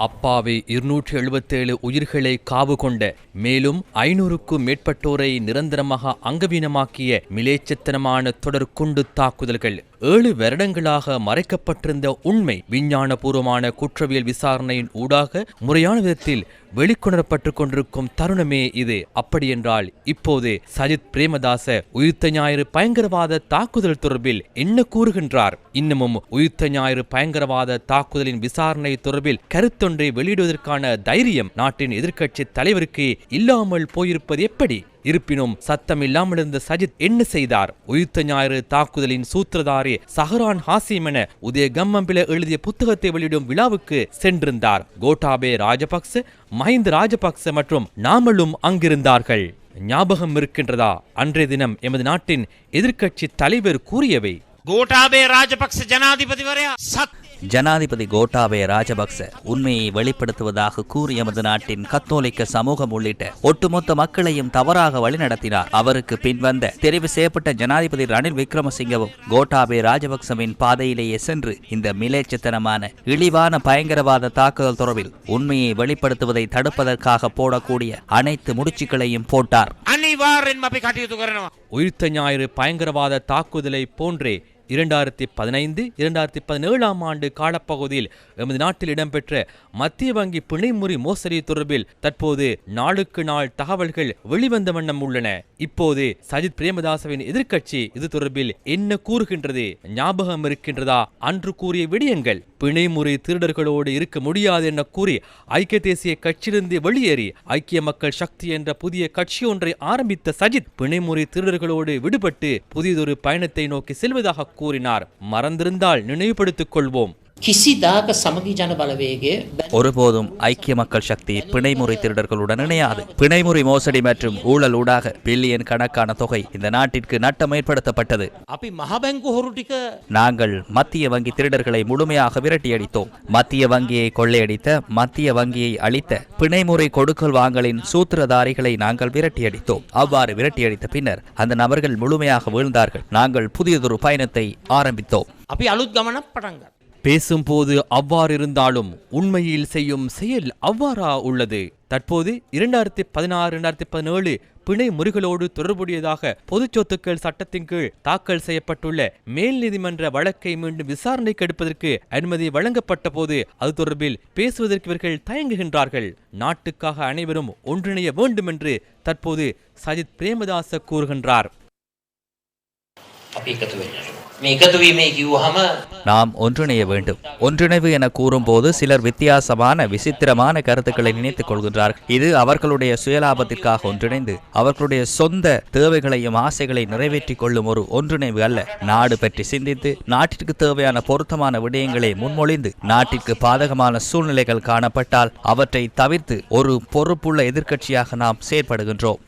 அப்பாவி 277 உயிர்களை காவு கொண்ட மேலும் 500க்கும் மேற்பட்டோரை நிரந்தரமாக அங்கவீனமாக்கிய மிலேச்சத்தனமான தொடர் குண்டு தாக்குதல்கள் 7 வருடங்களாக மறைக்கப்பட்டிருந்த உண்மை விஞ்ஞானபூர்வமான குற்றவியல் விசாரணையின் ஊடாக முறையான விதத்தில் வெளிக்கொணரப்பட்டுக் கொண்டிருக்கும் தருணமே இது. அப்படியென்றால் இப்போது சஜித் பிரேமதாச உயிர்த்த ஞாயிறு பயங்கரவாத தாக்குதல் தொடர்பில் என்ன கூறுகின்றார்? இன்னமும் உயிர்த்த ஞாயிறு பயங்கரவாத தாக்குதலின் விசாரணை தொடர்பில் கருத்தொன்றை வெளியிடுவதற்கான தைரியம் நாட்டின் எதிர்க்கட்சி தலைவருக்கு இல்லாமல் போயிருப்பது எப்படி? இருப்பினும் சத்தமில்லாமல் இருந்த சஜித் என்ன செய்தார்? உயிர்த்த ஞாயிறு தாக்குதலின் சூத்திரதாரி சஹரான் ஹாசிம் என உதயகம்மம்பில எழுதிய புத்தகத்தை வெளியிடும் விழாவுக்கு சென்றிருந்தார். கோட்டாபே ராஜபக்ச, மஹிந்த ராஜபக்ச மற்றும் நாமளும் அங்கிருந்தார்கள். ஞாபகம் இருக்கின்றதா அன்றைய தினம் எமது நாட்டின் எதிர்க்கட்சி தலைவர் கூறியவை? கோட்டாபே ராஜபக்ச ஜனாதிபதிவரையா ஜனாதிபதி கோட்டாபே ராஜபக்ச உண்மையை வெளிப்படுத்துவதாக கூறி எமது நாட்டின் கத்தோலிக்க சமூகம் உள்ளிட்ட ஒட்டுமொத்த மக்களையும் தவறாக வழிநடத்தினார். அவருக்கு பின்வந்த தெரிவு செய்யப்பட்ட ஜனாதிபதி ரணில் விக்ரமசிங்கவும் கோட்டாபே ராஜபக்சவின் பாதையிலேயே சென்று இந்த மிலேச்சத்தனமான இழிவான பயங்கரவாத தாக்குதல் தொடர்பில் உண்மையை வெளிப்படுத்துவதை தடுப்பதற்காக போடக்கூடிய அனைத்து முடிச்சுக்களையும் போட்டார். உயிர்த்த ஞாயிறு பயங்கரவாத தாக்குதலை போன்றே 2015, 2017 ஆண்டு காலப்பகுதியில் எமது நாட்டில் இடம்பெற்ற மத்திய வங்கி பிணைமுறி மோசடி தொடர்பில் தற்போது நாளுக்கு நாள் தகவல்கள் வெளிவந்த வண்ணம் உள்ளன. இப்போது சஜித் பிரேமதாசவின் எதிர்க்கட்சி இது தொடர்பில் என்ன கூறுகின்றது? ஞாபகம் இருக்கின்றதா அன்று கூறிய விடயங்கள்? பிணைமுறை திருடர்களோடு இருக்க முடியாது என கூறி ஐக்கிய தேசிய கட்சியிலிருந்து வெளியேறி ஐக்கிய மக்கள் சக்தி என்ற புதிய கட்சி ஒன்றை ஆரம்பித்த சஜித் பிணைமுறை திருடர்களோடு விடுபட்டு புதியதொரு பயணத்தை நோக்கி செல்வதாக கூறினார். மறந்திருந்தால் நினைவுபடுத்திக் கொள்வோம். ஒருபோதும் ஐக்கிய மக்கள் சக்தி பிணைமுறை திருடர்களுடன் இணையாது. பிணைமுறை மோசடி மற்றும் ஊழல் ஊடாக பில்லியன் கணக்கான தொகை இந்த நாட்டிற்கு நட்டம் ஏற்படுத்தப்பட்டது. நாங்கள் மத்திய வங்கி திருடர்களை முழுமையாக விரட்டியடித்தோம். மத்திய வங்கியை கொள்ளையடித்த, மத்திய வங்கியை அளித்த பிணைமுறை கொடுக்கல் வாங்கலின் சூத்திரதாரிகளை நாங்கள் விரட்டியடித்தோம். அவ்வாறு விரட்டியடித்த பின்னர் அந்த நபர்கள் முழுமையாக வீழ்ந்தார்கள். நாங்கள் புதியதொரு பயணத்தை ஆரம்பித்தோம். பேசும்போது அவ்வாறு இருந்தாலும் உண்மையில் செய்யும் செயல் அவ்வாறா உள்ளது? தற்போது 2016-2017 பிணை முறிகளோடு தொடர்புடையதாக பொது சொத்துக்கள் சட்டத்தின் கீழ் தாக்கல் செய்யப்பட்டுள்ள மேல் நீதிமன்ற வழக்கை மீண்டும் விசாரணைக்கு எடுப்பதற்கு அனுமதி வழங்கப்பட்ட போது அது தொடர்பில் பேசுவதற்கு இவர்கள் தயங்குகின்றார்கள். நாட்டுக்காக அனைவரும் ஒன்றிணைய வேண்டும் என்று தற்போது சஜித் பிரேமதாச கூறுகின்றார். நாம் ஒன்றிணைய வேண்டும். ஒன்றிணைவு என கூறும்போது சிலர் வித்தியாசமான விசித்திரமான கருத்துக்களை நினைத்துக் கொள்கின்றார்கள். இது அவர்களுடைய சுயலாபத்திற்காக ஒன்றிணைந்து அவர்களுடைய சொந்த தேவைகளையும் ஆசைகளை நிறைவேற்றிக் கொள்ளும் ஒரு ஒன்றிணைவு அல்ல. நாடு பற்றி சிந்தித்து நாட்டிற்கு தேவையான பொருத்தமான விடயங்களை முன்மொழிந்து நாட்டிற்கு பாதகமான சூழ்நிலைகள் காணப்பட்டால் அவற்றை தவிர்த்து ஒரு பொறுப்புள்ள எதிர்க்கட்சியாக நாம் செயற்படுகின்றோம்.